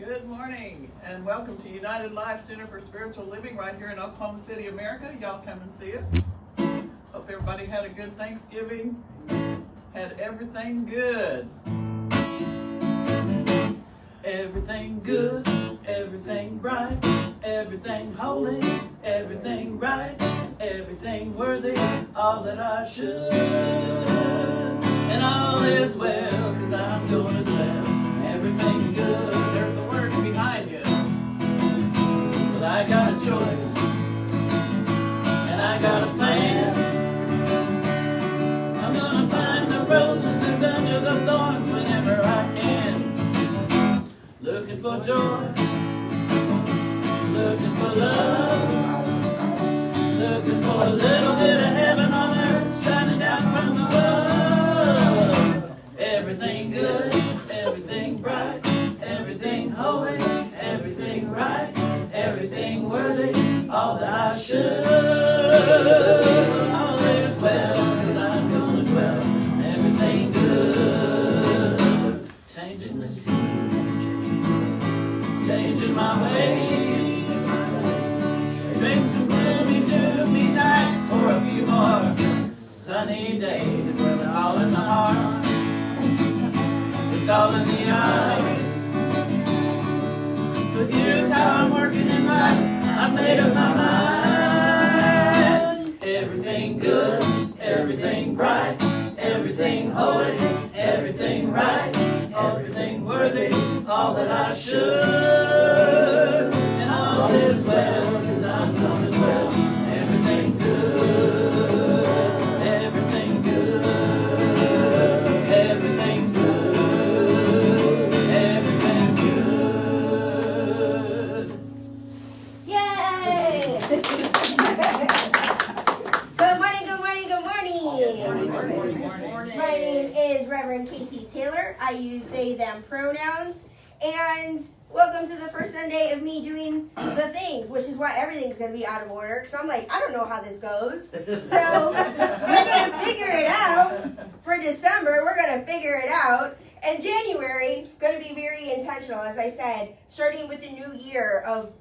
Good morning, and welcome to United Life Center for Spiritual Living right here in Oklahoma City, America. Y'all come and see us. Hope everybody had a good Thanksgiving. Had everything good. Everything good, everything bright, everything holy, everything right, everything worthy, all that I should. And all is well, 'cause I'm gonna dwell. Everything good. There's a word behind you. But I got a choice, and I got a plan. I'm gonna find the roses under the thorns whenever I can. Looking for joy, looking for love, looking for a little bit of heaven on earth shining down from above. Everything good, everything bright, everything holy, everything right, everything worthy, all that I should. All is well, 'cause I'm gonna dwell. Everything good, changing the scene, changing my ways. Bring some gloomy, doomy nights for a few more sunny days where it's all in the heart, it's all in the eyes. But here's how I'm working in life, I made up my mind. Everything good, everything bright, everything holy, everything right, everything worthy, all that I should. And all is well, 'cause I'm gonna dwell. Everything good, everything good, everything good, everything good. Yay! Good morning, good morning, good morning. My name is Reverend Casey Taylor. I use they, them pronouns. And welcome to the first Sunday of me doing the things, which is why everything's going to be out of order. Because I'm like, I don't know how this goes. So we're going to figure it out. For December, we're going to figure it out. And January, going to be very intentional, as I said, starting with the new year of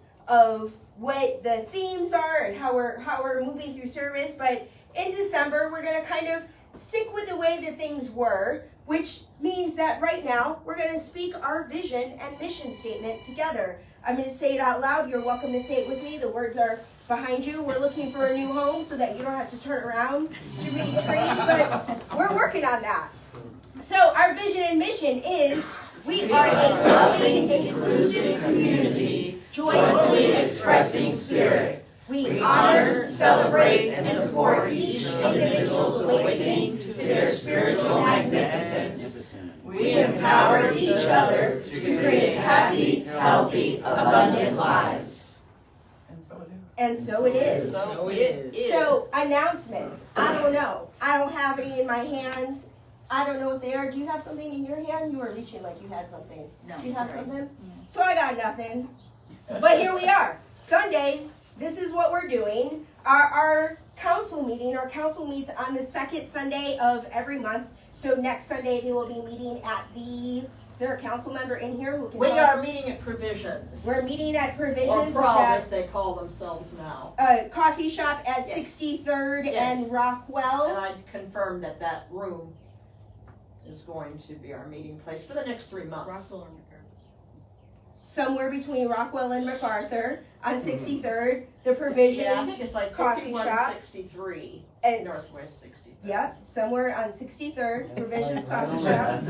what the themes are and how we're moving through service. But in December, we're going to kind of stick with the way that things were, which means that right now we're going to speak our vision and mission statement together. I'm going to say it out loud. You're welcome to say it with me. The words are behind you. We're looking for a new home so that you don't have to turn around to read screens, but we're working on that. So our vision and mission is we are a loving, inclusive community, joyfully expressing spirit. We honor, celebrate, and support each individual's awakening to their spiritual magnificence. We empower each other to create happy, healthy, abundant lives. And so it is. So it is. So, announcements. I don't know. I don't have any in my hand. I don't know what they are. Do you have something in your hand? You were reaching like you had something. No, Do you have sorry. something? So I got nothing. But here we are. Sundays. This is what we're doing. Our council meeting, our council meets on the second Sunday of every month. So next Sunday they will be meeting at the, is there a council member in here who can We tell us? are meeting at Provisions. We're meeting at Or Provisions, Prom, which as they call themselves now. is a coffee shop at Yes. 63rd Yes. and And Rockwell. I confirmed that that room is going to be our meeting place for the next 3 months. Somewhere between Rockwell and MacArthur on 63rd, the Provisions Yeah, I think it's like coffee shop. 5163 and Northwest 63rd. yep, somewhere on 63rd, Provisions Coffee Shop.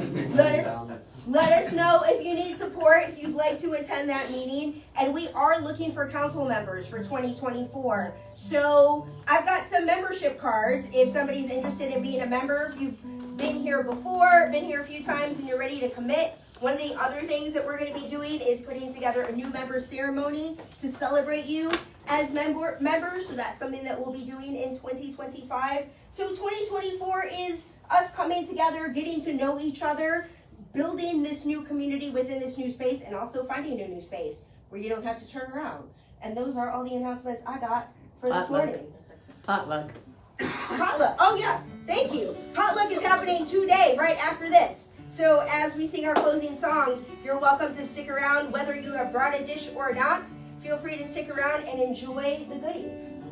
Let us know if you need support, if you'd like to attend that meeting. And we are looking for council members for 2024. So I've got some membership cards if somebody's interested in being a member. If you've been here before, been here a few times, and you're ready to commit. One of the other things that we're going to be doing is putting together a new member ceremony to celebrate you as members. So that's something that we'll be doing in 2025. So 2024 is us coming together, getting to know each other, building this new community within this new space, and also finding a new space where you don't have to turn around. And those are all the announcements I got for this morning. Potluck. Potluck. Oh, yes. Thank you. Potluck is happening today, right after this. So as we sing our closing song, you're welcome to stick around whether you have brought a dish or not. Feel free to stick around and enjoy the goodies.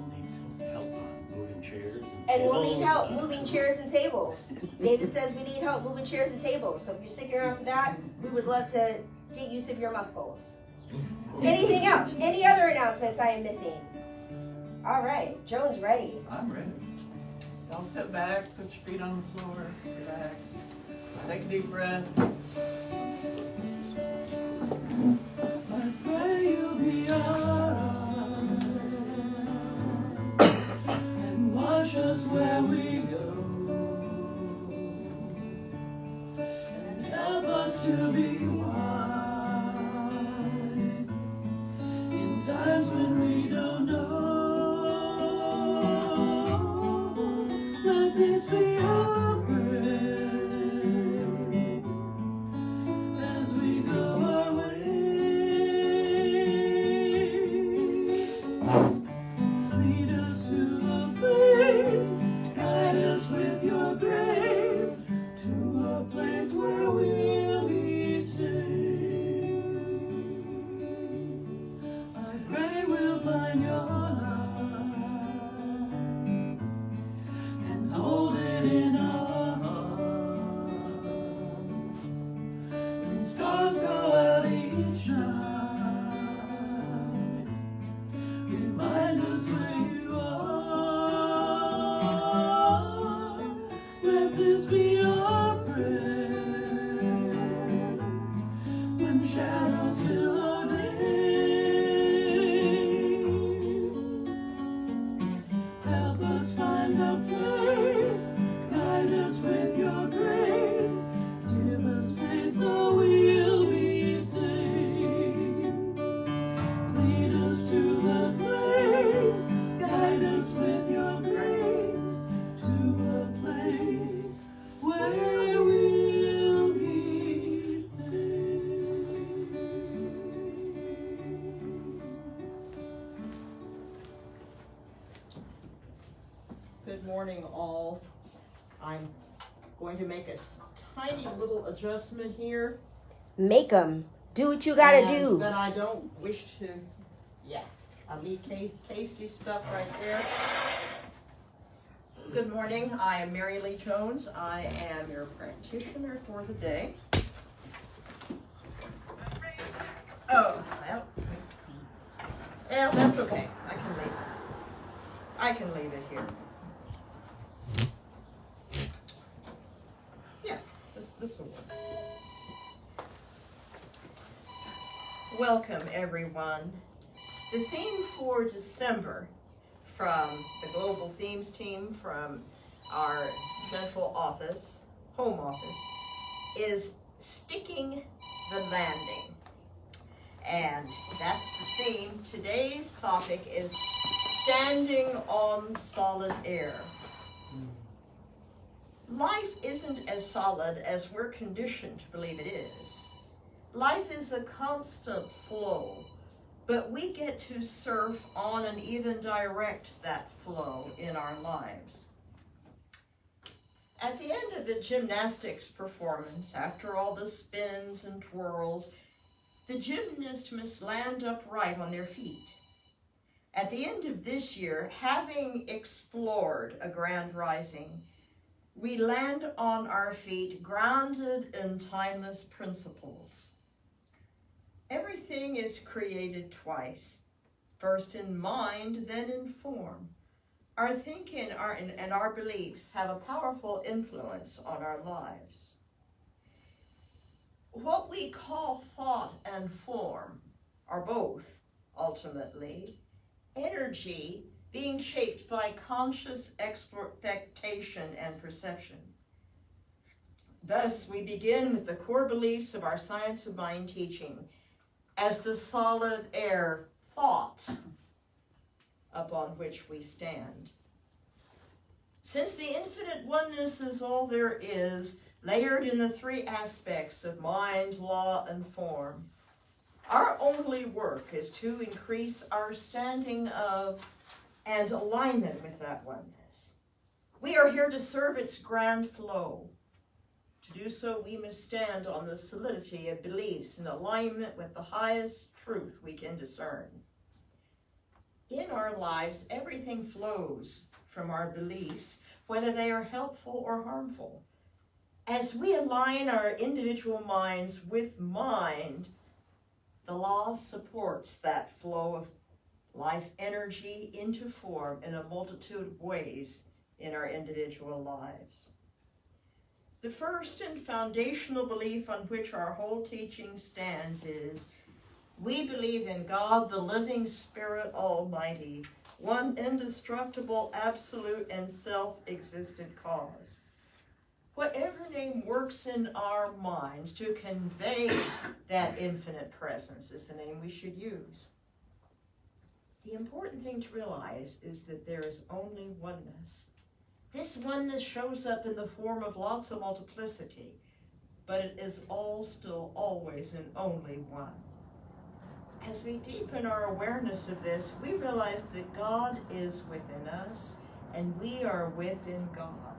We'll need help on moving chairs And we'll tables. need help moving chairs and tables. David says we need help moving chairs and tables. So if you're sticking around for that, we would love to get use of your muscles. Anything else? Any other announcements I am missing? All right, Joan's ready. I'm ready. Y'all sit back, put your feet on the floor, relax, take a deep breath. I pray you'll be alright and wash us where we go and help us to be wise in times when we don't know. Let this be our prayer as we go our way. Lead us to a place, guide us with your grace, to a place where we'll be safe. I pray we'll find your love and hold it in our hearts. When stars go out each night, remind us where you are. Let this be our prayer when shadows fill our day. Help us find a place, guide us with your grace, give us faith so we'll be saved. Lead us to the place, guide us with your grace, to a place where we'll be saved. Good morning, all. I'm going to make a tiny little adjustment here. Make 'em. Do what you gotta do. But I don't wish to, I'll leave Casey's stuff right there. Good morning, I am Mary Lee Jones. I am your practitioner for the day. Oh, well, that's okay. I can leave it here. Yeah, this will work. Welcome, everyone. The theme for December from the Global Themes team from our central office, home office, is Sticking the Landing. And that's the theme. Today's topic is Standing on Solid Air. Life isn't as solid as we're conditioned to believe it is. Life is a constant flow, but we get to surf on and even direct that flow in our lives. At the end of the gymnastics performance, after all the spins and twirls, the gymnast must land upright on their feet. At the end of this year, having explored a grand rising, we land on our feet grounded in timeless principles. Everything is created twice, first in mind, then in form. Our thinking and our beliefs have a powerful influence on our lives. What we call thought and form are both, ultimately, energy being shaped by conscious expectation and perception. Thus, we begin with the core beliefs of our Science of Mind teaching as the solid air thought upon which we stand. Since the infinite oneness is all there is, layered in the three aspects of mind, law, and form, our only work is to increase our standing of and alignment with that oneness. We are here to serve its grand flow, To do so, we must stand on the solidity of beliefs in alignment with the highest truth we can discern. In our lives, everything flows from our beliefs, whether they are helpful or harmful. As we align our individual minds with mind, the law supports that flow of life energy into form in a multitude of ways in our individual lives. The first and foundational belief on which our whole teaching stands is, we believe in God, the living Spirit Almighty, one indestructible, absolute, and self-existent cause. Whatever name works in our minds to convey that infinite presence is the name we should use. The important thing to realize is that there is only oneness. This oneness shows up in the form of lots of multiplicity, but it is all still always and only one. As we deepen our awareness of this, we realize that God is within us and we are within God.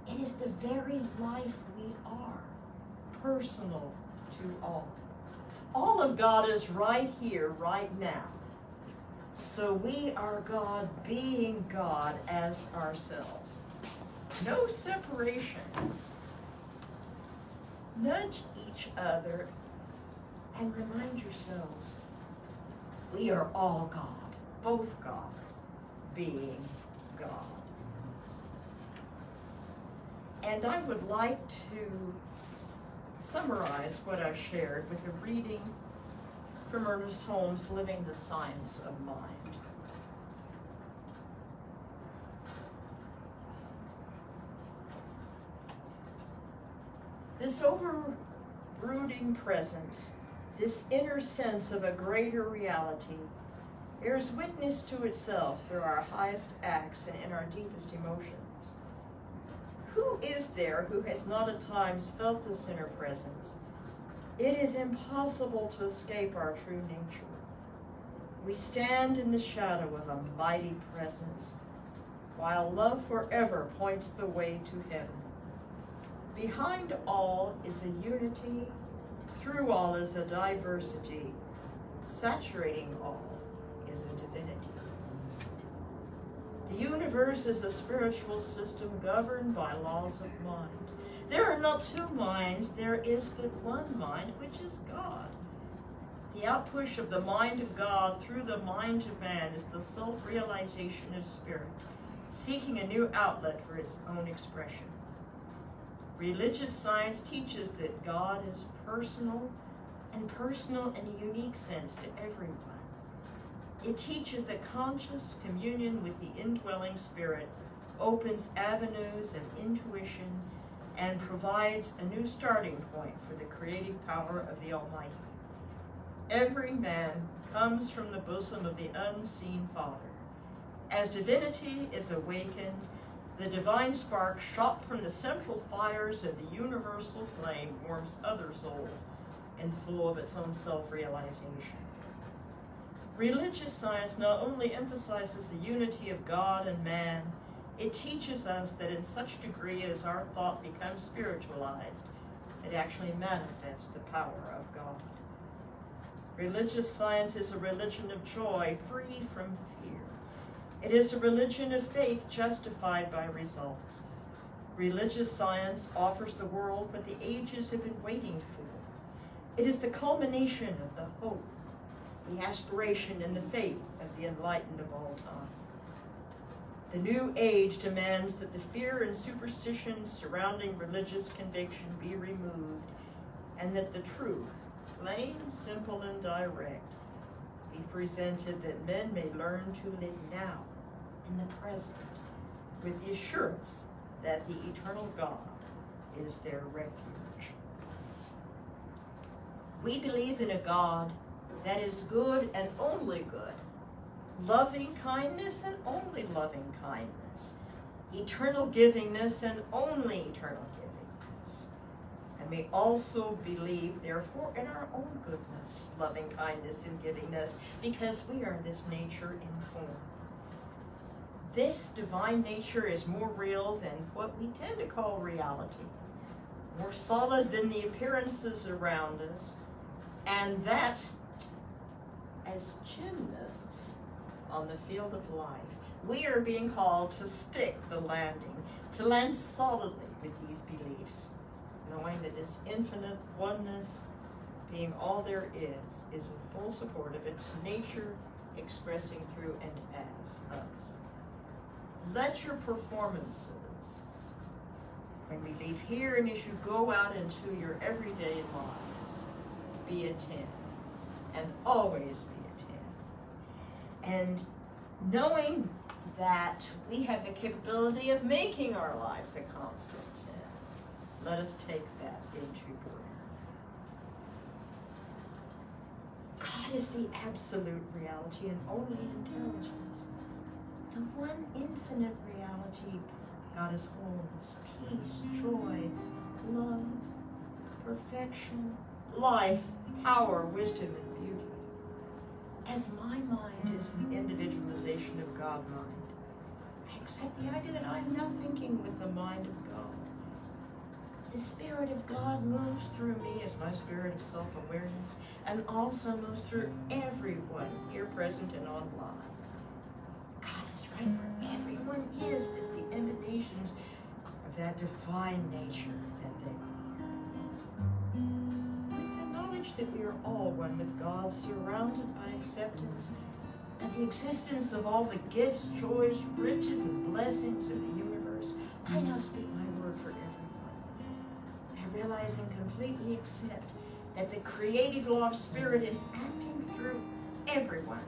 It is the very life we are, personal to all. All of God is right here, right now. So we are God being God as ourselves. No separation. Nudge each other and remind yourselves, we are all God, both God, being God. And I would like to summarize what I've shared with a reading from Ernest Holmes' Living the Science of Mind. This overbrooding presence, this inner sense of a greater reality, bears witness to itself through our highest acts and in our deepest emotions. Who is there who has not at times felt this inner presence? It is impossible to escape our true nature. We stand in the shadow of a mighty presence, while love forever points the way to heaven. Behind all is a unity, through all is a diversity, saturating all is a divinity. The universe is a spiritual system governed by laws of mind. There are not two minds, there is but one mind, which is God. The outpush of the mind of God through the mind of man is the self-realization of spirit, seeking a new outlet for its own expression. Religious science teaches that God is personal, and personal in a unique sense to everyone. It teaches that conscious communion with the indwelling spirit opens avenues of intuition and provides a new starting point for the creative power of the Almighty. Every man comes from the bosom of the unseen Father. As divinity is awakened, the divine spark shot from the central fires of the universal flame warms other souls in full of its own self-realization. Religious science not only emphasizes the unity of God and man, it teaches us that in such degree as our thought becomes spiritualized, it actually manifests the power of God. Religious science is a religion of joy, free from fear. It is a religion of faith justified by results. Religious science offers the world what the ages have been waiting for. It is the culmination of the hope, the aspiration, and the faith of the enlightened of all time. The new age demands that the fear and superstition surrounding religious conviction be removed, and that the truth, plain, simple, and direct, be presented, that men may learn to live now, in the present, with the assurance that the eternal God is their refuge. We believe in a God that is good and only good, loving kindness and only loving kindness, eternal givingness and only eternal givingness. And we also believe, therefore, in our own goodness, loving kindness, and givingness, because we are this nature in form. This divine nature is more real than what we tend to call reality. more solid than the appearances around us, and that as gymnasts on the field of life, we are being called to stick the landing, to land solidly with these beliefs, knowing that this infinite oneness, being all there is in full support of its nature, expressing through and as us. Let your performances, when we leave here and as you go out into your everyday lives, be a 10, and always be a 10. And knowing that we have the capability of making our lives a constant 10, let us take that into prayer. God is the absolute reality and only intelligence. The one infinite reality, God is wholeness, peace, joy, love, perfection, life, power, wisdom, and beauty. As my mind is the individualization of God mind, I accept the idea that I'm now thinking with the mind of God. The Spirit of God moves through me as my spirit of self-awareness, and also moves through everyone here present and online. God is right where everyone is as the emanations of that divine nature that they are. With the knowledge that we are all one with God, surrounded by acceptance and the existence of all the gifts, joys, riches, and blessings of the universe, I now speak my word for everyone. I realize and completely accept that the creative law of spirit is acting through everyone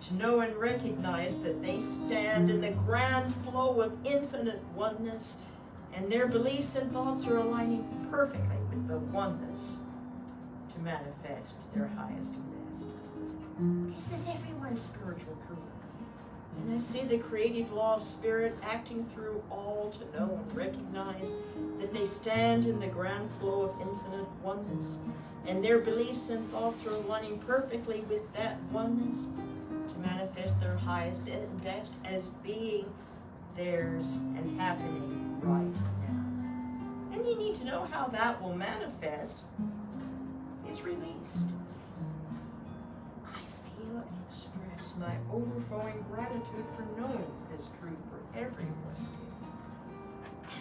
to know and recognize that they stand in the grand flow of infinite oneness, and their beliefs and thoughts are aligning perfectly with the oneness to manifest their highest and best. This is everyone's spiritual truth. And I see the creative law of spirit acting through all to know and recognize that they stand in the grand flow of infinite oneness, and their beliefs and thoughts are aligning perfectly with that oneness to manifest their highest and best as being theirs and happening right now. And you need to know how that will manifest is released. I feel and express my overflowing gratitude for knowing this truth for everyone.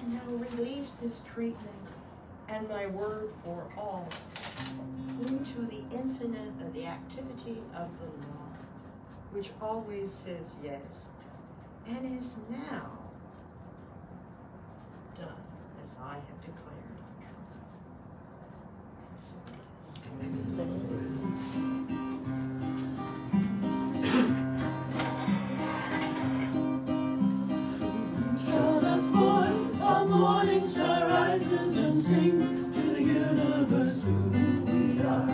And now release this treatment and my word for all into the infinite of the activity of the law, which always says yes, and is now done as I have declared on truth. And so it is. Child that's born, a morning star rises and sings to the universe who we are.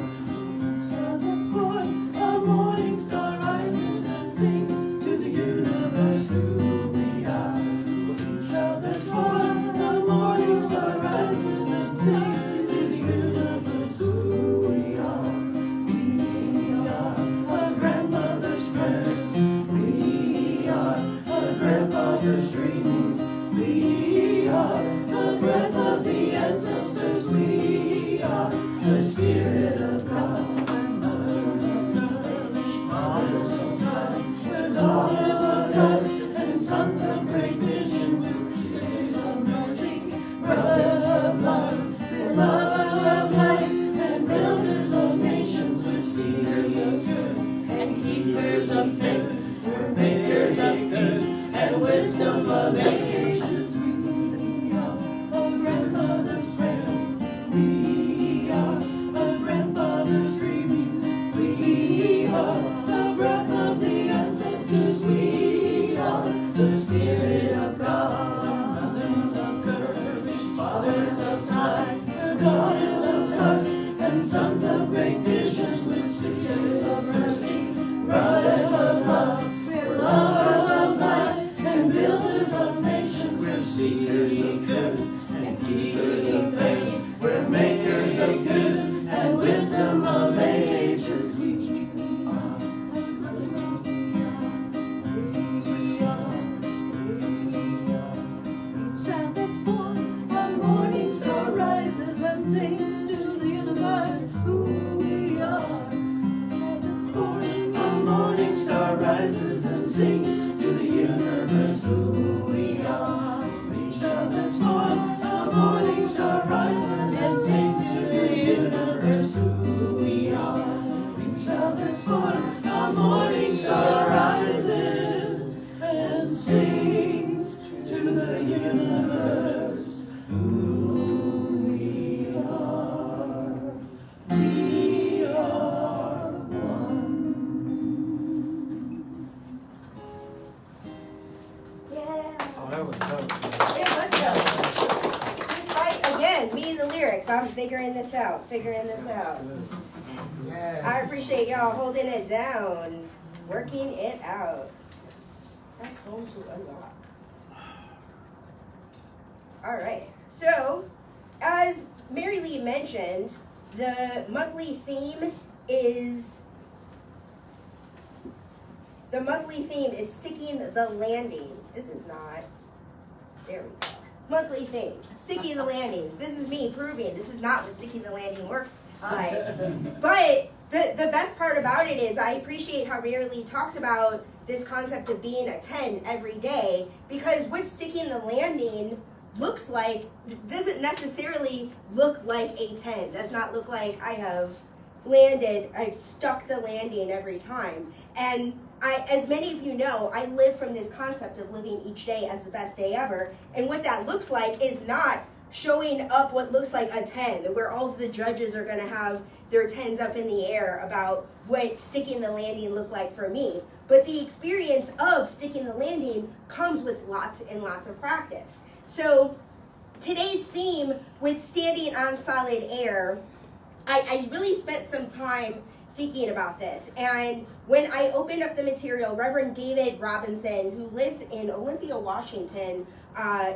Child that's born, a morning star rises and sings to the universe who we are. Child that's born, a morning star rises and sings to the universe who we are. We are a grandmother's prayers. We are a grandfather's dreams. We are the breath of the ancestors. We are the Spirit of God. Mothers of nourish, fathers of time. We're daughters of dust and sons of great visions. Sisters of mercy, brothers of love. We're lovers of life and builders of nations. We're seekers of truth and keepers of faith. We're makers of peace and wisdom of ages. We are a grandmother's prayers. We are a grandfather's dreamings. We are the breath of the ancestors. We are the Spirit of God. Mothers of courage, fathers of time, we're daughters of dust and sons of great visions. We're sisters of mercy, brothers of love. We're lovers of life and builders of nations. sings to the universe who we are. Each time that's born, a morning star rises and sings to the universe who we are. Each time that's born, a morning star rises and sings to the universe who we are. We are one. Yeah. Oh, that was dope. It was dope. Despite, again, me and the lyrics, I'm figuring this out. Yes. I appreciate y'all holding it down, working it out. That's home to unlock. All right. So, as Mary Lee mentioned, the monthly theme is sticking the landing. This is not. There we go. Monthly theme, sticking the landings. This is me proving this is not what sticking the landing works like. But the best part about it is I appreciate how Mary Lee talks about this concept of being a 10 every day, because what sticking the landing looks like doesn't necessarily look like a 10. Does not look like I have landed, I've stuck the landing every time. And as many of you know, I live from this concept of living each day as the best day ever. And what that looks like is not showing up what looks like a 10, where all of the judges are going to have their 10s up in the air about what sticking the landing looked like for me. But the experience of sticking the landing comes with lots and lots of practice. So today's theme with standing on solid air, I really spent some time thinking about this. And when I opened up the material, Reverend David Robinson, who lives in Olympia, Washington,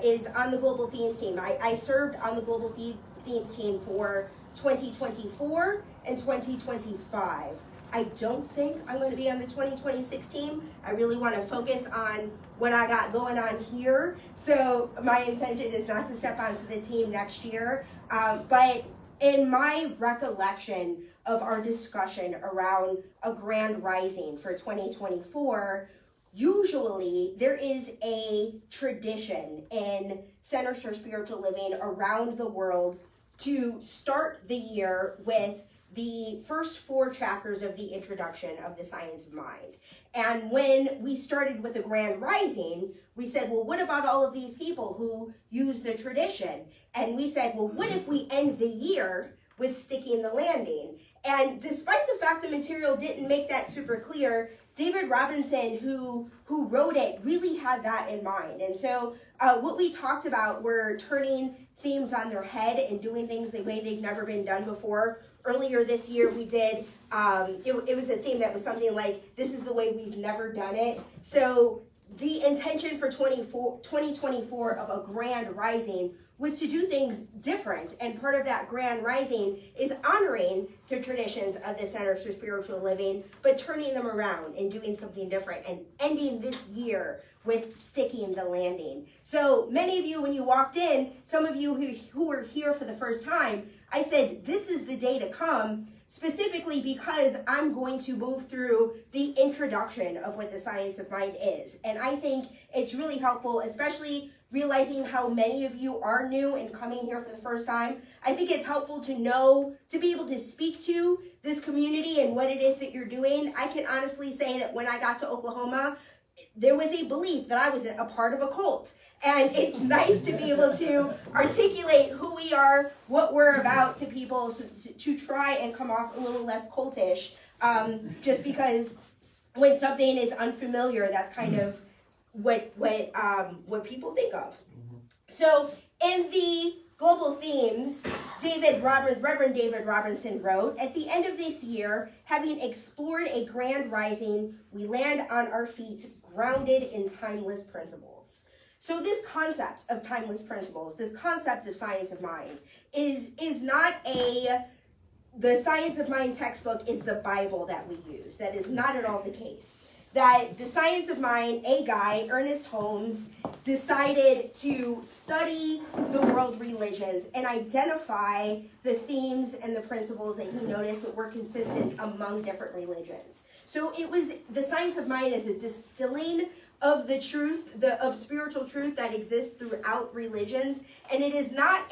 is on the Global Themes team. I served on the Global Themes team for 2024 and 2025. I don't think I'm going to be on the 2026 team. I really want to focus on what I got going on here. So my intention is not to step onto the team next year. But in my recollection of our discussion around a grand rising for 2024, usually there is a tradition in Centers for Spiritual Living around the world to start the year with the first 4 chapters of the introduction of the Science of Mind. And when we started with the Grand Rising, we said, well, what about all of these people who use the tradition? And we said, well, what if we end the year with sticking the landing? And despite the fact the material didn't make that super clear, David Robinson, who wrote it, really had that in mind. And so what we talked about were turning themes on their head and doing things the way they've never been done before. Earlier this year, we did, it was a theme that was something like, this is the way we've never done it. So the intention for 2024 of a grand rising was to do things different. And part of that grand rising is honoring the traditions of the Centers for Spiritual Living, but turning them around and doing something different and ending this year with sticking the landing. So many of you, when you walked in, some of you who were here for the first time, I said, this is the day to come, specifically because I'm going to move through the introduction of what the Science of Mind is. And I think it's really helpful, especially realizing how many of you are new and coming here for the first time. I think it's helpful to know, to be able to speak to this community and what it is that you're doing. I can honestly say that when I got to Oklahoma, there was a belief that I was a part of a cult. And it's nice to be able to articulate who we are, what we're about to people, to try and come off a little less cultish, just because when something is unfamiliar, that's kind of what people think of. So in the Global Themes, Reverend David Robinson wrote, at the end of this year, having explored a grand rising, we land on our feet grounded in timeless principles. So this concept of timeless principles, this concept of Science of Mind is not the Science of Mind textbook is the Bible that we use. That is not at all the case. that the Science of Mind, a guy, Ernest Holmes, decided to study the world religions and identify the themes and the principles that he noticed that were consistent among different religions. So it was, the Science of Mind is a distilling of the truth, of spiritual truth that exists throughout religions. And it is not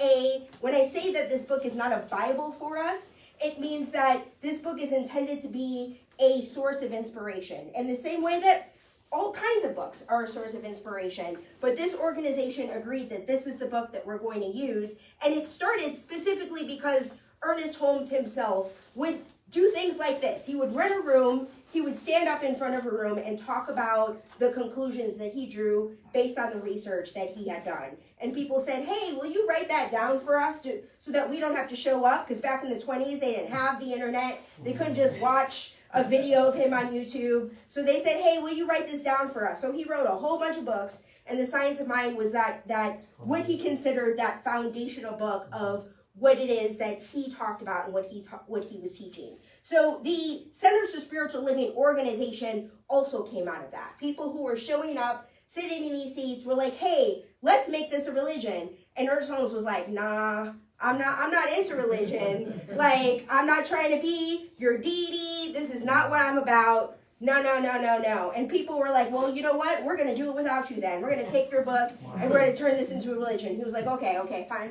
when I say that this book is not a Bible for us, it means that this book is intended to be a source of inspiration. In the same way that all kinds of books are a source of inspiration. But this organization agreed that this is the book that we're going to use. And it started specifically because Ernest Holmes himself would do things like this. He would rent a room, he would stand up in front of a room and talk about the conclusions that he drew based on the research that he had done. And people said, hey, will you write that down for us so that we don't have to show up? Because back in the 20s, they didn't have the internet. They couldn't just watch a video of him on YouTube. So they said, hey, will you write this down for us? So he wrote a whole bunch of books, and The Science of Mind was that what he considered that foundational book of what it is that he talked about and what he was teaching. So the Centers for Spiritual Living organization also came out of that. People who were showing up, sitting in these seats, were like, hey, let's make this a religion. And Ernest Holmes was like, nah, I'm not into religion. Like, I'm not trying to be your deity. This is not what I'm about. No. And people were like, well, you know what? We're going to do it without you then. We're going to take your book and we're going to turn this into a religion. He was like, okay, fine.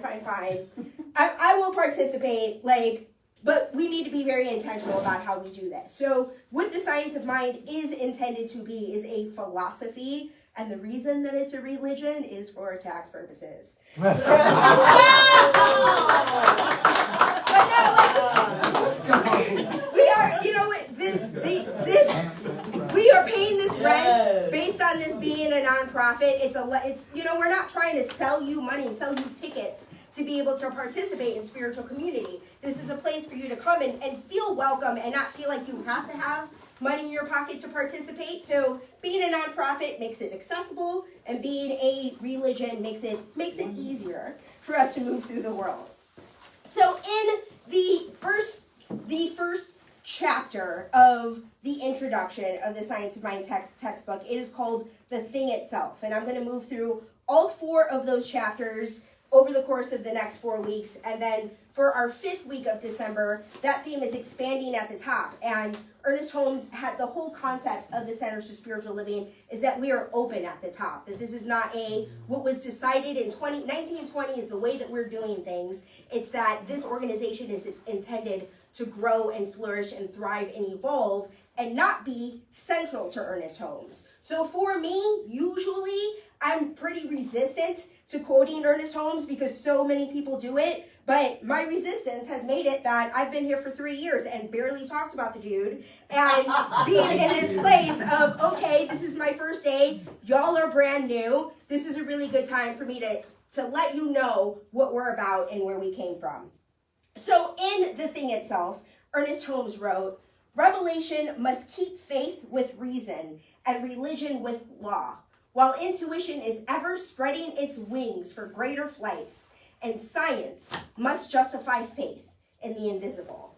I will participate, but we need to be very intentional about how we do this. So what the Science of Mind is intended to be is a philosophy. And the reason that it's a religion is for tax purposes. We are, we are paying this rent based on this being a nonprofit. We're not trying to sell you money, sell you tickets to be able to participate in spiritual community. This is a place for you to come and feel welcome and not feel like you have to have money in your pocket to participate. So being a nonprofit makes it accessible, and being a religion makes it easier for us to move through the world. So in the first chapter of the introduction of the Science of Mind textbook, it is called The Thing Itself. And I'm going to move through all 4 of those chapters over the course of the next 4 weeks. And then for our 5th week of December, that theme is expanding at the top. And Ernest Holmes had the whole concept of the Centers for Spiritual Living is that we are open at the top. That this is not what was decided in 1920 is the way that we're doing things. It's that this organization is intended to grow and flourish and thrive and evolve and not be central to Ernest Holmes. So for me, usually I'm pretty resistant to quoting Ernest Holmes because so many people do it. But my resistance has made it that I've been here for 3 years and barely talked about the dude. And being in this place of, okay, this is my first day. Y'all are brand new. This is a really good time for me to let you know what we're about and where we came from. So in The Thing Itself, Ernest Holmes wrote, revelation must keep faith with reason and religion with law, while intuition is ever spreading its wings for greater flights, and science must justify faith in the invisible.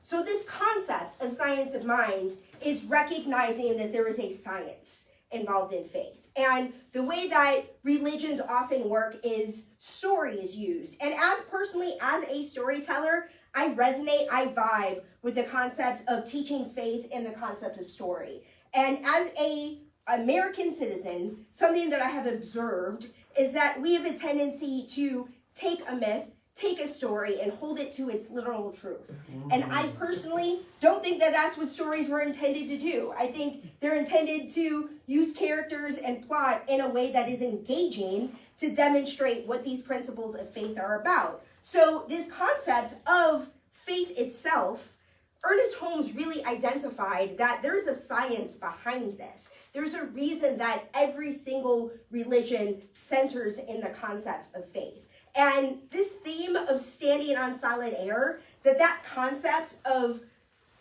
So this concept of Science of Mind is recognizing that there is a science involved in faith. And the way that religions often work is story is used. And personally, as a storyteller, I resonate, I vibe with the concept of teaching faith and the concept of story. And as an American citizen, something that I have observed is that we have a tendency to take a myth, take a story, and hold it to its literal truth. And I personally don't think that that's what stories were intended to do. I think they're intended to use characters and plot in a way that is engaging to demonstrate what these principles of faith are about. So this concept of faith itself, Ernest Holmes really identified that there's a science behind this. There's a reason that every single religion centers in the concept of faith. And this theme of standing on solid air, that concept of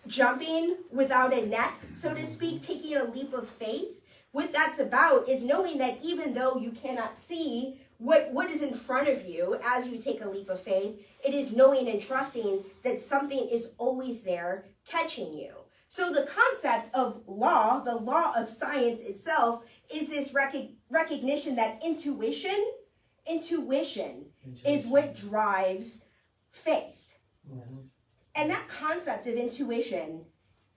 jumping without a net, so to speak, taking a leap of faith, what that's about is knowing that even though you cannot see what is in front of you as you take a leap of faith, it is knowing and trusting that something is always there catching you. So the concept of law, the law of science itself, is this recognition that intuition is what drives faith. And that concept of intuition,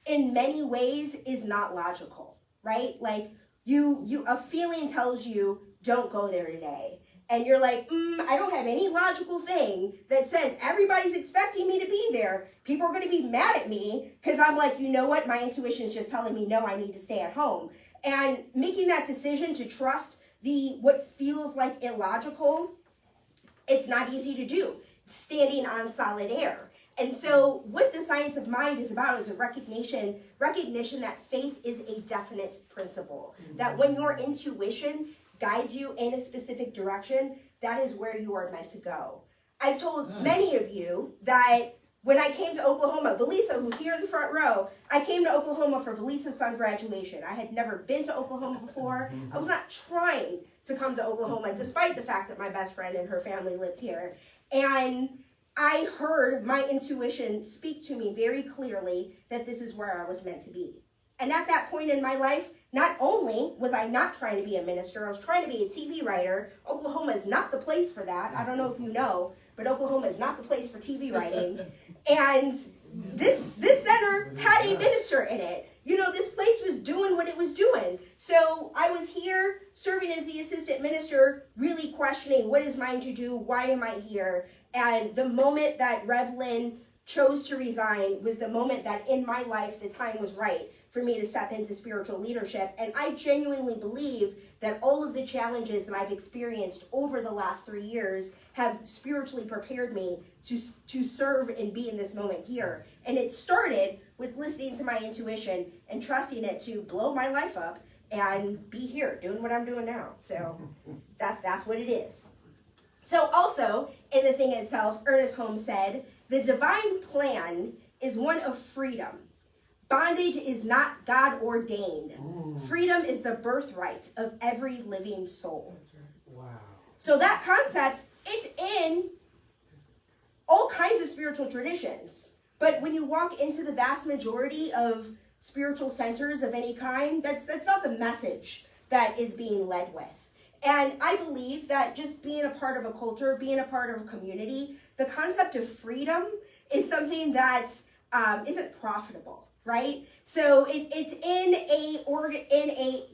in many ways, is not logical, right? Like a feeling tells you, don't go there today. And you're like, I don't have any logical thing that says everybody's expecting me to be there. People are going to be mad at me because I'm like, you know what? My intuition is just telling me, no, I need to stay at home. And making that decision to trust what feels like illogical, it's not easy to do. Standing on solid air. And so what the science of mind is about is a recognition that faith is a definite principle. That when your intuition guides you in a specific direction, that is where you are meant to go. I've told many of you that when I came to Oklahoma, Valisa, who's here in the front row, I came to Oklahoma for Valisa's son graduation. I had never been to Oklahoma before. I was not trying to come to Oklahoma, despite the fact that my best friend and her family lived here. And I heard my intuition speak to me very clearly that this is where I was meant to be. And at that point in my life, not only was I not trying to be a minister, I was trying to be a TV writer. Oklahoma is not the place for that. I don't know if you know, but Oklahoma is not the place for TV writing. And this center had a minister in it. You know, this place was doing what it was doing. So I was here serving as the assistant minister, really questioning, what is mine to do? Why am I here? And the moment that Rev Lynn chose to resign was the moment that in my life, the time was right for me to step into spiritual leadership. And I genuinely believe that all of the challenges that I've experienced over the last 3 years have spiritually prepared me to serve and be in this moment here. And it started with listening to my intuition and trusting it to blow my life up and be here doing what I'm doing now. So that's what it is. So also in the thing itself, Ernest Holmes said, the divine plan is one of freedom. Bondage is not God ordained. Freedom is the birthright of every living soul. Wow. So that concept, it's in all kinds of spiritual traditions. But when you walk into the vast majority of spiritual centers of any kind, that's not the message that is being led with. And I believe that just being a part of a culture, being a part of a community, the concept of freedom is something that isn't profitable, right? So it's in a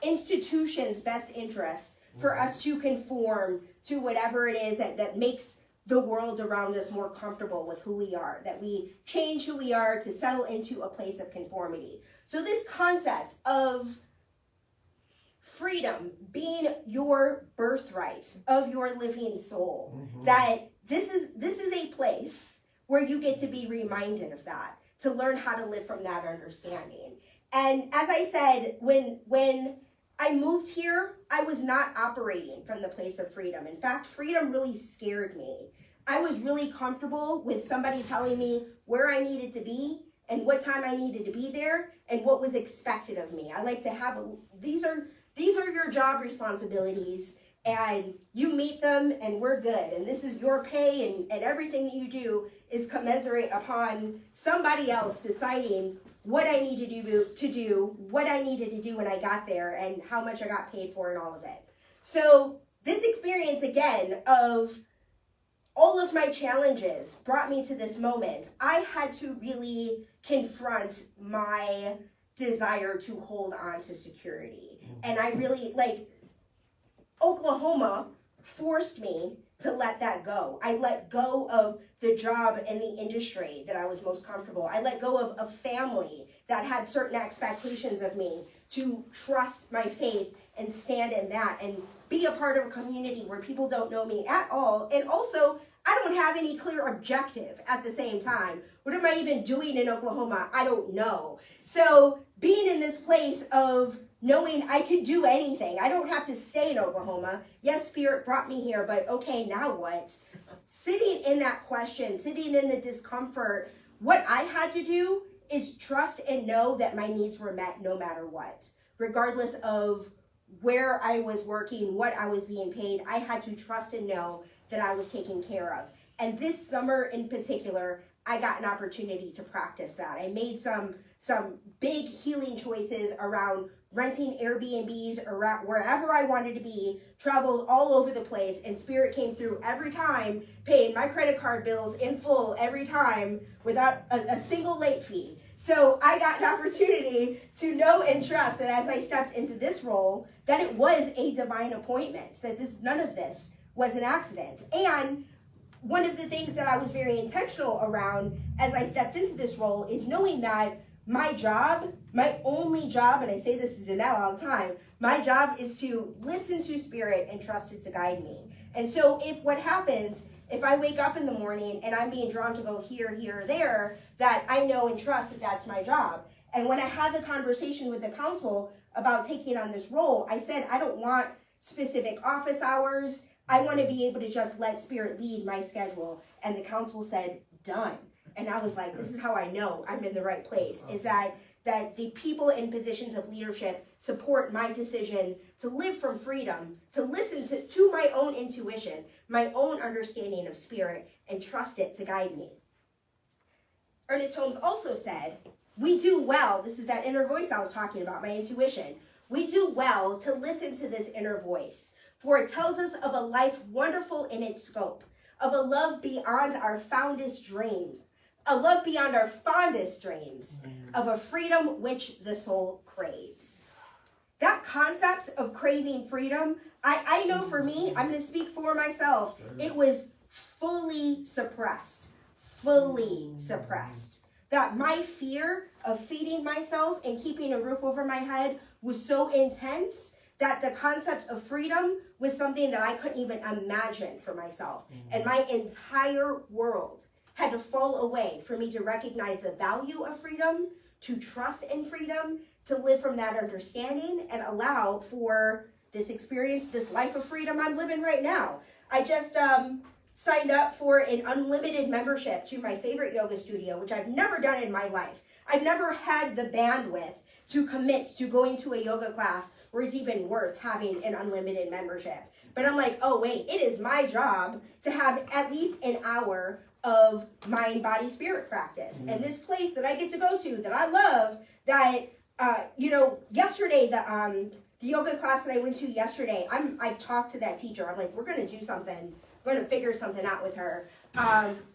institution's best interest for us to conform to whatever it is that makes the world around us more comfortable with who we are, that we change who we are to settle into a place of conformity. So this concept of freedom being your birthright of your living soul, that this is a place where you get to be reminded of that, to learn how to live from that understanding. And as I said, when I moved here, I was not operating from the place of freedom. In fact, freedom really scared me. I was really comfortable with somebody telling me where I needed to be and what time I needed to be there and what was expected of me. I like to have these are your job responsibilities, and you meet them and we're good. And this is your pay, and everything that you do is commensurate upon somebody else deciding what I need to do, what I needed to do when I got there, and how much I got paid for and all of it. So this experience, again, of all of my challenges brought me to this moment. I had to really confront my desire to hold on to security. And I really, Oklahoma forced me to let that go. I let go of the job and the industry that I was most comfortable. I let go of a family that had certain expectations of me to trust my faith and stand in that and be a part of a community where people don't know me at all. And also, I don't have any clear objective at the same time. What am I even doing in Oklahoma? I don't know. So being in this place of knowing I could do anything. I don't have to stay in Oklahoma. Yes, Spirit brought me here, but okay, now what? Sitting in that question, sitting in the discomfort, what I had to do is trust and know that my needs were met no matter what. Regardless of where I was working, what I was being paid, I had to trust and know that I was taken care of. And this summer in particular, I got an opportunity to practice that. I made some some big healing choices around renting Airbnbs around wherever I wanted to be, traveled all over the place, and Spirit came through every time, paid my credit card bills in full every time without a single late fee. So I got an opportunity to know and trust that as I stepped into this role, that it was a divine appointment, that none of this was an accident. And one of the things that I was very intentional around as I stepped into this role is knowing that my job, my only job, and I say this to Janelle all the time, my job is to listen to Spirit and trust it to guide me. And so if I wake up in the morning and I'm being drawn to go here, or there, that I know and trust that that's my job. And when I had the conversation with the council about taking on this role, I said, I don't want specific office hours. I want to be able to just let Spirit lead my schedule. And the council said, done. And I was like, this is how I know I'm in the right place, is that the people in positions of leadership support my decision to live from freedom, to listen to my own intuition, my own understanding of Spirit, and trust it to guide me. Ernest Holmes also said, we do well, this is that inner voice I was talking about, my intuition, we do well to listen to this inner voice, for it tells us of a life wonderful in its scope, of a love beyond our fondest dreams, a love beyond our fondest dreams, of a freedom which the soul craves. That concept of craving freedom, I know for me, I'm going to speak for myself, it was fully suppressed. That my fear of feeding myself and keeping a roof over my head was so intense that the concept of freedom was something that I couldn't even imagine for myself. And my entire world had to fall away for me to recognize the value of freedom, to trust in freedom, to live from that understanding and allow for this experience, this life of freedom I'm living right now. I just signed up for an unlimited membership to my favorite yoga studio, which I've never done in my life. I've never had the bandwidth to commit to going to a yoga class where it's even worth having an unlimited membership. But I'm like, oh wait, it is my job to have at least an hour of mind, body, spirit practice. And this place that I get to go to that I love, that, yesterday, the yoga class that I went to yesterday, I've talked to that teacher. I'm like, we're going to do something. We're going to figure something out with her.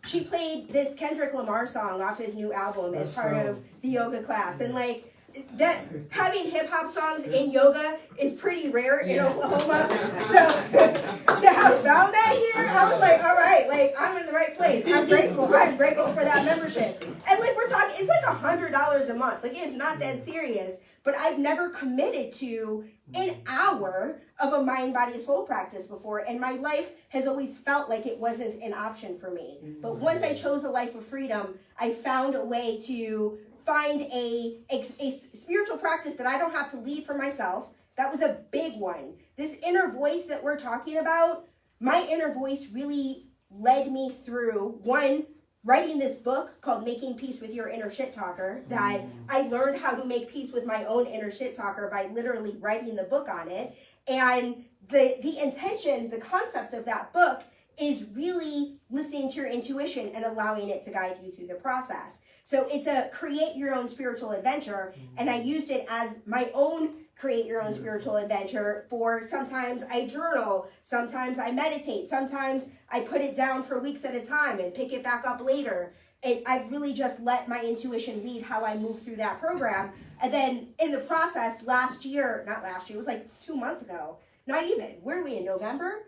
She played this Kendrick Lamar song off his new album as part of the yoga class. And like, that having hip hop songs in yoga is pretty rare in Oklahoma. So to have found that here, I was like, all right, like I'm in the right place. I'm grateful for that membership. And like we're talking, it's like $100 a month. Like it's not that serious. But I've never committed to an hour of a mind, body, soul practice before. And my life has always felt like it wasn't an option for me. But once I chose a life of freedom, I found a way to find a spiritual practice that I don't have to lead for myself. That was a big one. This inner voice that we're talking about, my inner voice really led me through, one, writing this book called Making Peace with Your Inner Shit Talker, that I learned how to make peace with my own inner shit talker by literally writing the book on it. And the intention, the concept of that book is really listening to your intuition and allowing it to guide you through the process. So it's a create your own spiritual adventure, and I used it as my own create your own spiritual adventure for sometimes I journal, sometimes I meditate, sometimes I put it down for weeks at a time and pick it back up later. I've really just let my intuition lead how I move through that program. And then in the process, it was like 2 months ago, not even, where are we in November?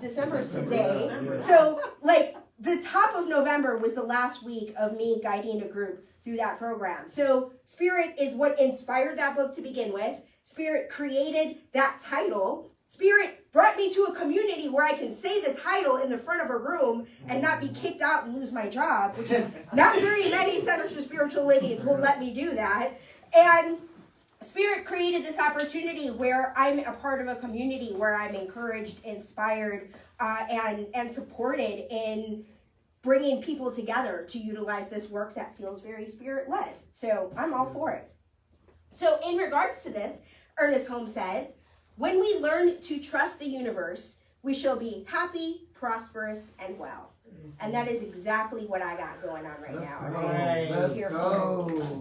December today. So like the top of November was the last week of me guiding a group through that program. So Spirit is what inspired that book to begin with. Spirit created that title. Spirit brought me to a community where I can say the title in the front of a room and not be kicked out and lose my job, which not very many centers for spiritual living will let me do that. And Spirit created this opportunity where I'm a part of a community where I'm encouraged, inspired, and supported in bringing people together to utilize this work that feels very Spirit-led. So I'm all for it. So in regards to this, Ernest Holmes said, when we learn to trust the universe, we shall be happy, prosperous, and well. And that is exactly what I got going on right now. Let's go.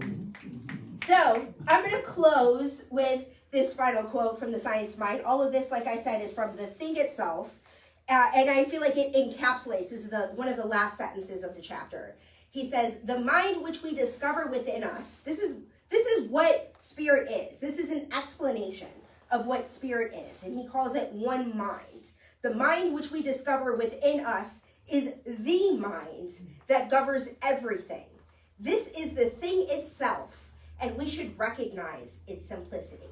So I'm going to close with this final quote from The Science Mind. All of this, like I said, is from the thing itself. And I feel like it encapsulates, this is one of the last sentences of the chapter. He says, the mind which we discover within us, this is what spirit is. This is an explanation of what spirit is. And he calls it one mind. The mind which we discover within us is the mind that governs everything. This is the thing itself, and we should recognize its simplicity.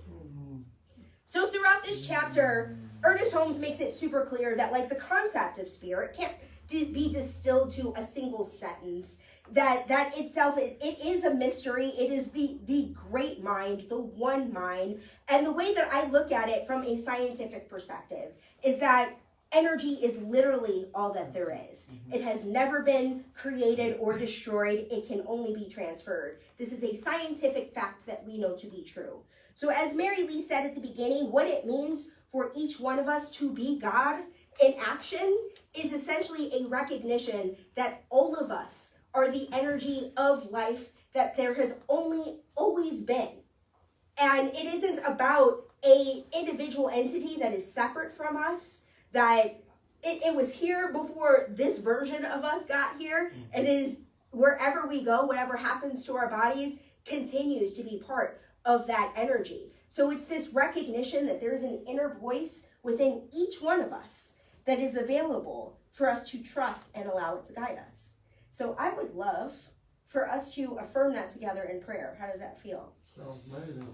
So throughout this chapter, Ernest Holmes makes it super clear that like the concept of spirit can't be distilled to a single sentence. That itself is a mystery. It is the great mind, the one mind. And the way that I look at it from a scientific perspective is that energy is literally all that there is. It has never been created or destroyed. It can only be transferred. This is a scientific fact that we know to be true. So as Mary Lee said at the beginning, what it means for each one of us to be God in action is essentially a recognition that all of us are the energy of life that there has always been. And it isn't about a individual entity that is separate from us, that it was here before this version of us got here, and it is wherever we go, whatever happens to our bodies continues to be part of that energy. So it's this recognition that there is an inner voice within each one of us that is available for us to trust and allow it to guide us. So I would love for us to affirm that together in prayer. How does that feel? Sounds amazing.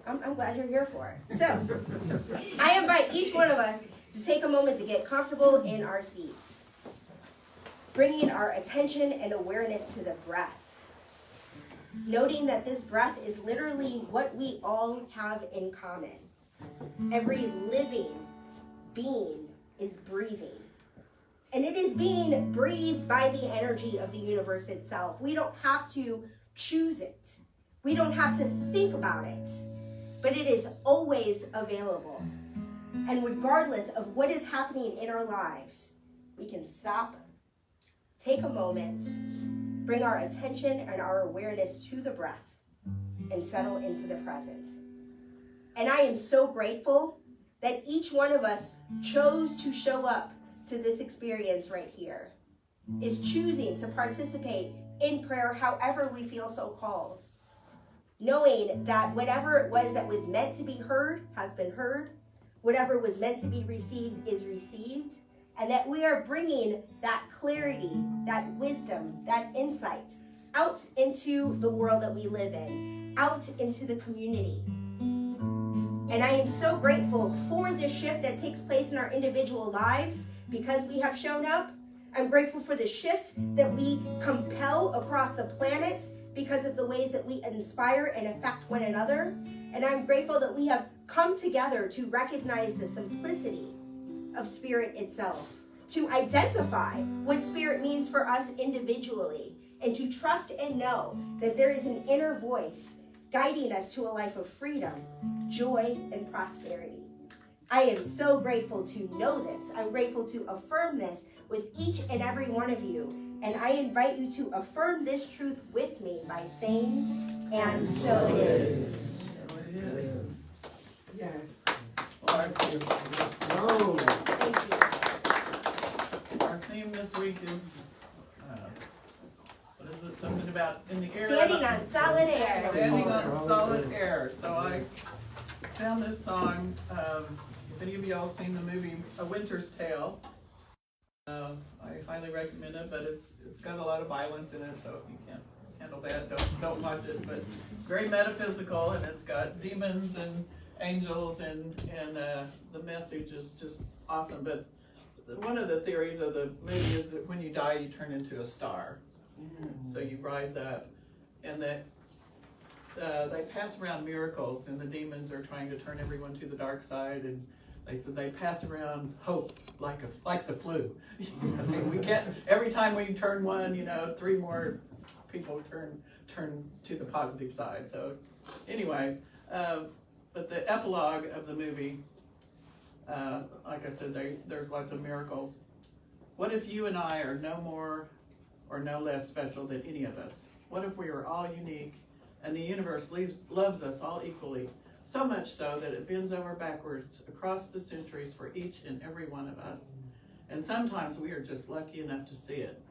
I'm glad you're here for it. So I invite each one of us to take a moment to get comfortable in our seats, bringing our attention and awareness to the breath. Noting that this breath is literally what we all have in common. Every living being is breathing. And it is being breathed by the energy of the universe itself. We don't have to choose it. We don't have to think about it. But it is always available. And regardless of what is happening in our lives, we can stop, take a moment, bring our attention and our awareness to the breath, and settle into the present. And I am so grateful that each one of us chose to show up to this experience right here, is choosing to participate in prayer however we feel so called, knowing that whatever it was that was meant to be heard has been heard, whatever was meant to be received is received, and that we are bringing that clarity, that wisdom, that insight out into the world that we live in, out into the community. And I am so grateful for this shift that takes place in our individual lives because we have shown up. I'm grateful for the shift that we compel across the planet because of the ways that we inspire and affect one another. And I'm grateful that we have come together to recognize the simplicity of spirit itself, to identify what spirit means for us individually, and to trust and know that there is an inner voice guiding us to a life of freedom, joy, and prosperity. I am so grateful to know this. I'm grateful to affirm this with each and every one of you. And I invite you to affirm this truth with me by saying, and so it is. So it is. Yes. Well, Go. Thank you. our theme this week is, what is it, something about in the air? Standing on solid air. Standing on solid air. So I found this song. If any of y'all seen the movie A Winter's Tale, I highly recommend it, but it's got a lot of violence in it, so if you can't handle that, don't watch it. But it's very metaphysical, and it's got demons and angels, and the message is just awesome. But one of the theories of the movie is that when you die, you turn into a star. So you rise up, and that they pass around miracles, and the demons are trying to turn everyone to the dark side, and they said they pass around hope like the flu. We can't, every time we turn one, 3 more people turn to the positive side. So anyway, but the epilogue of the movie, like I said, there's lots of miracles. What if you and I are no more or no less special than any of us? What if we are all unique and the universe loves us all equally, so much so that it bends over backwards across the centuries for each and every one of us. And sometimes we are just lucky enough to see it.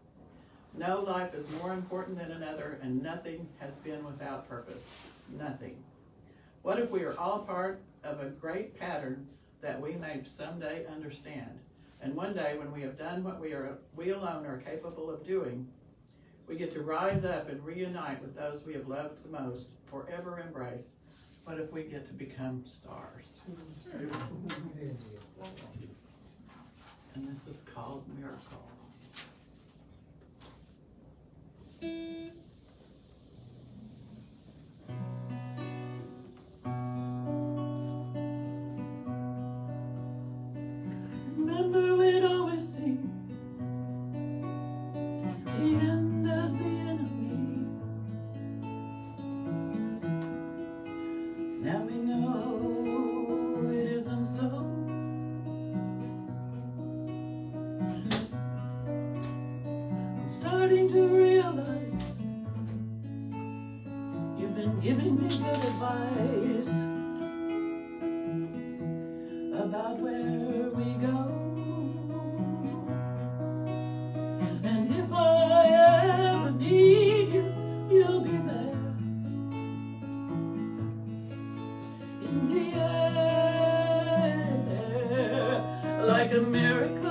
No life is more important than another, and nothing has been without purpose. Nothing. What if we are all part of a great pattern that we may someday understand? And one day, when we have done what we alone are capable of doing, we get to rise up and reunite with those we have loved the most, forever embraced. What if we get to become stars? And this is called Miracle. Remember, we'd always sing the end as the enemy. Now we know it isn't so. I'm starting to realize you've been giving me good advice about where we go. And if I ever need you, you'll be there. In the air, like a miracle,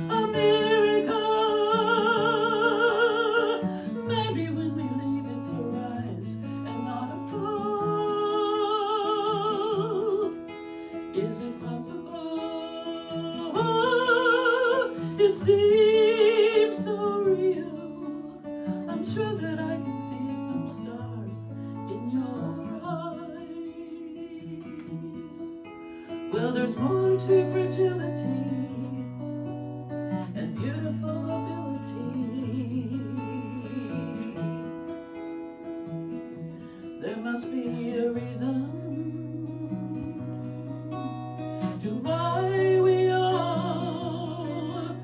a miracle. Maybe when we leave it's a rise and not a fall. Is it possible? It seems so real. I'm sure that I can see some stars in your eyes. Well, there's more to fragility and beautiful ability. There must be a reason to why we all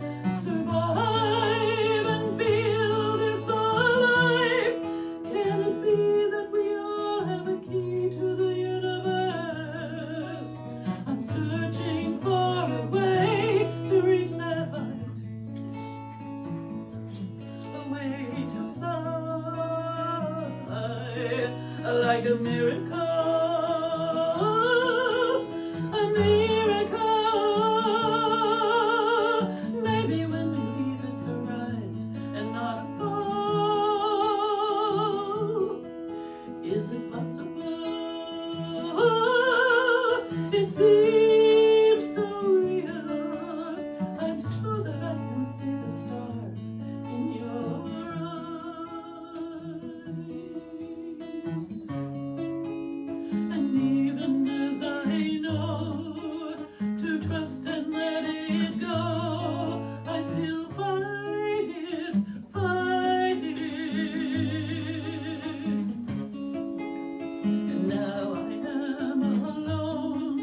survive and feel this alive. Can it be that we all have a key to the universe? I'm searching for a way to reach that height, a way to fly like a miracle. A miracle. Maybe when we leave it's a rise and not a fall. Is it possible? It seems so real. I'm sure that I can see the stars in your eyes. And even as I know to trust and let it go, I still fight it, fight it. And now I am alone,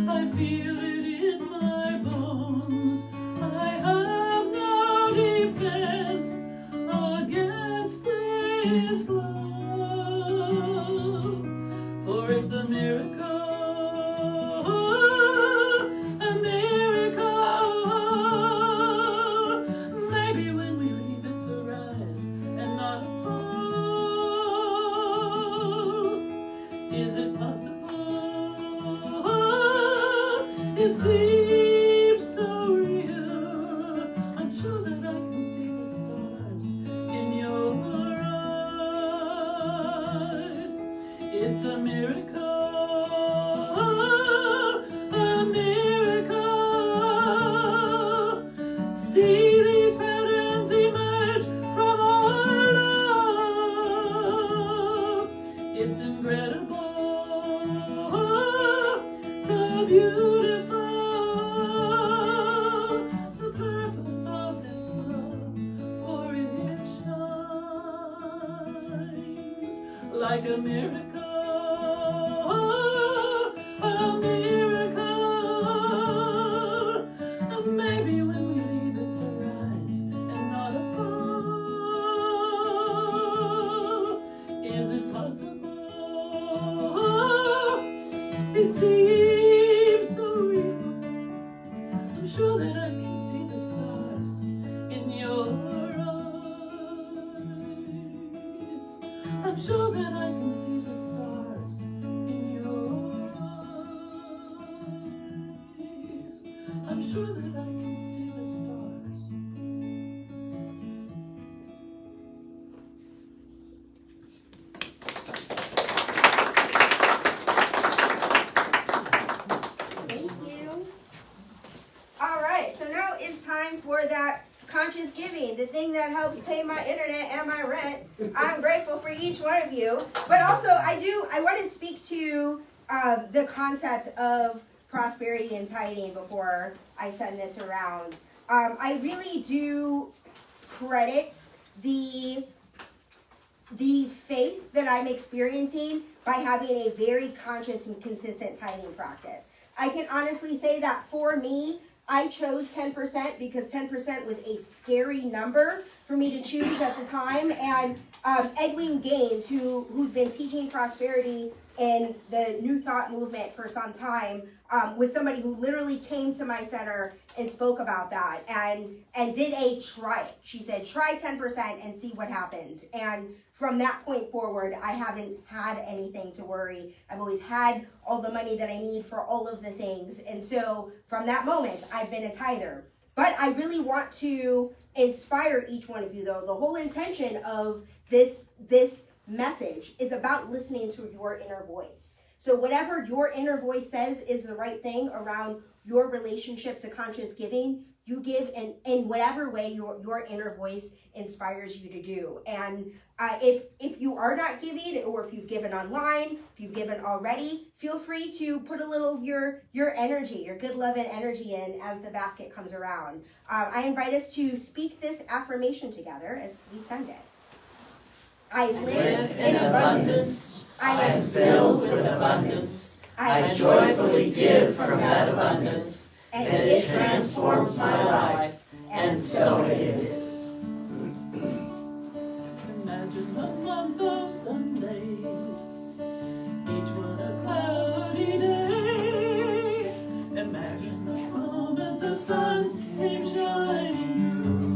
I feel it in my bones. I have no defense against this love, for it's a miracle, a miracle. Maybe when we leave it's a rise and not a fall. Is it possible? It seems so real. I'm sure that I can see the stars in your eyes. It's a miracle, a miracle. See these patterns emerge from our love. It's incredible, so beautiful. The purpose of this love, for it shines like a miracle, a miracle. And maybe when we leave it's a rise and not a fall. stars above. It seems so real. I'm sure that I can see the stars in your eyes. I'm sure that I can see the stars in your eyes. I'm sure that I can see the stars. Thank you. All right, so now it's time for that conscious giving, the thing that helps pay my internet and my rent. I'm grateful for each one of you, but also I want to speak to the concept of prosperity and tithing before I send this around. I really do credit the faith that I'm experiencing by having a very conscious and consistent tithing practice. I can honestly say that for me, I chose 10% because 10% was a scary number for me to choose at the time. And Edwin Gaines, who's been teaching prosperity in the New Thought movement for some time, was somebody who literally came to my center and spoke about that and did a try it. She said, try 10% and see what happens. And from that point forward, I haven't had anything to worry. I've always had all the money that I need for all of the things. And so from that moment, I've been a tither. But I really want to inspire each one of you, though. The whole intention of this message is about listening to your inner voice. So whatever your inner voice says is the right thing around your relationship to conscious giving, you give in whatever way your inner voice inspires you to do. And if you are not giving, or if you've given online, if you've given already, feel free to put a little of your energy, your good love and energy in as the basket comes around. I invite us to speak this affirmation together as we send it. I live in abundance. I am filled with abundance. I joyfully give from that abundance, and it transforms my life, and so it is. Imagine a month of Sundays, each one a cloudy day. Imagine the moment the sun came shining through.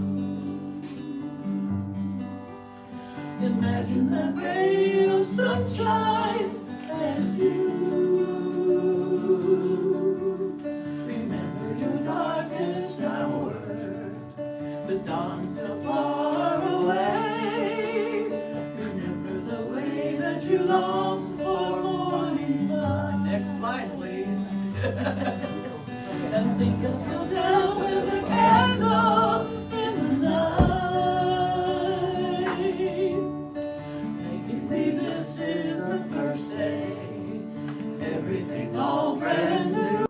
Imagine that ray of sunshine as you remember your darkest hour, but dawn's still far away. Remember the way that you long for morning's time. Next slide, please. And think of yourself as a candle in the night. Make believe this is the first day, everything all brand new.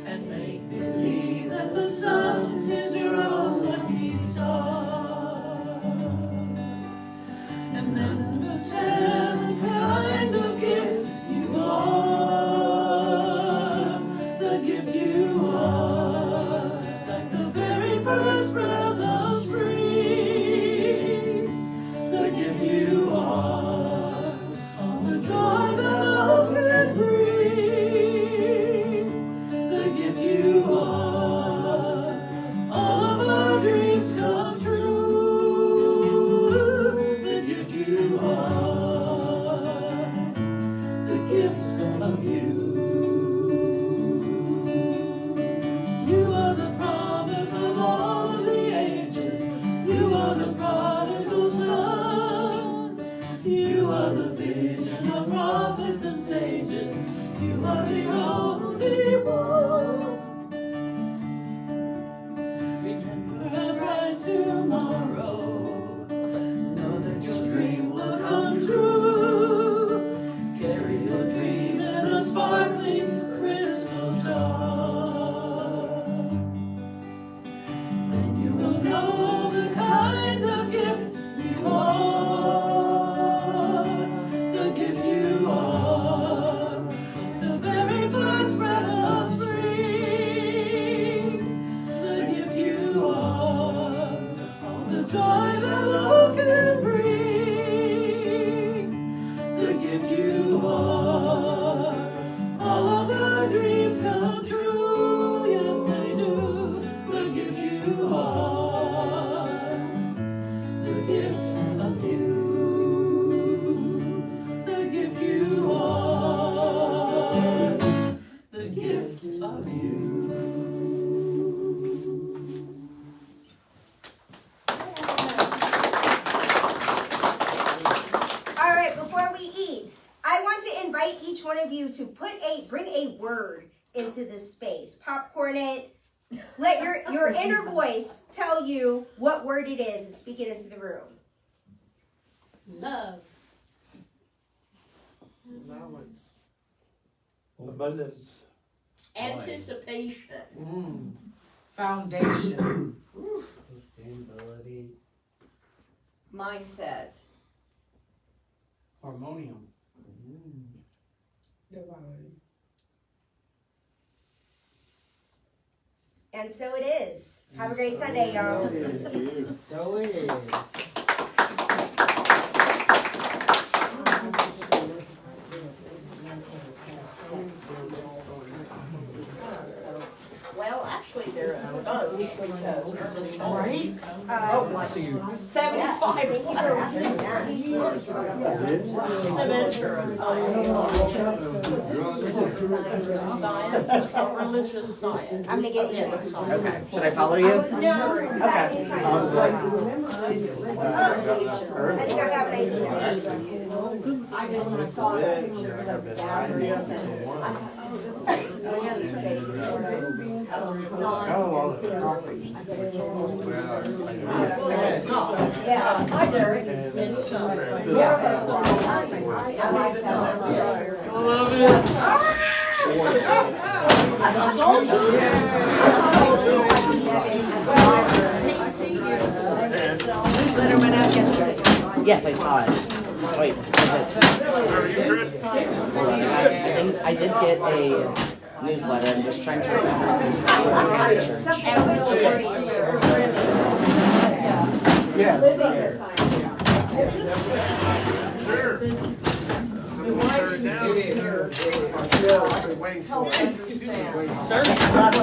And make believe that the sun is your own lucky star. And then understand the kind of gift you are, the gift you are, like the very first breath of spring, the gift you are, all the joy that love can bring, the gift you are, all of our dreams come true, the gift you are, the gift of you. You are the promise of all of the ages. You are the prodigal son. You are the vision of prophets and sages. You are the only one. Remember a bright tomorrow. Know that your dream will come true. Carry your dream in a sparkling crystal jar. Then you will know the kind of gift you are, the gift you are, the very first breath of spring, I want to invite each one of you to bring a word into this space. Popcorn it. Let your inner voice tell you what word it is and speak it into the room. Love. Allowance. Abundance. Anticipation. Foundation. Sustainability. Mindset. Harmonium. Divine. And so it is. Have a great Sunday, y'all. So it is. Well, actually, there's a bunch because Ernest Holmes. Thank you for 75 asking that. The measure of science. Science or religious science. I'm gonna get you. Yes, science. Okay. Should I follow you? No, because I didn't find it. I think I have an idea. I just saw the pictures of gatherings and Yeah, hi Derek. It's I like that. Newsletter went out yesterday. Yes, I saw it. Wait, I did get a newsletter. I'm just trying to remember if it's Yes. There's a lot of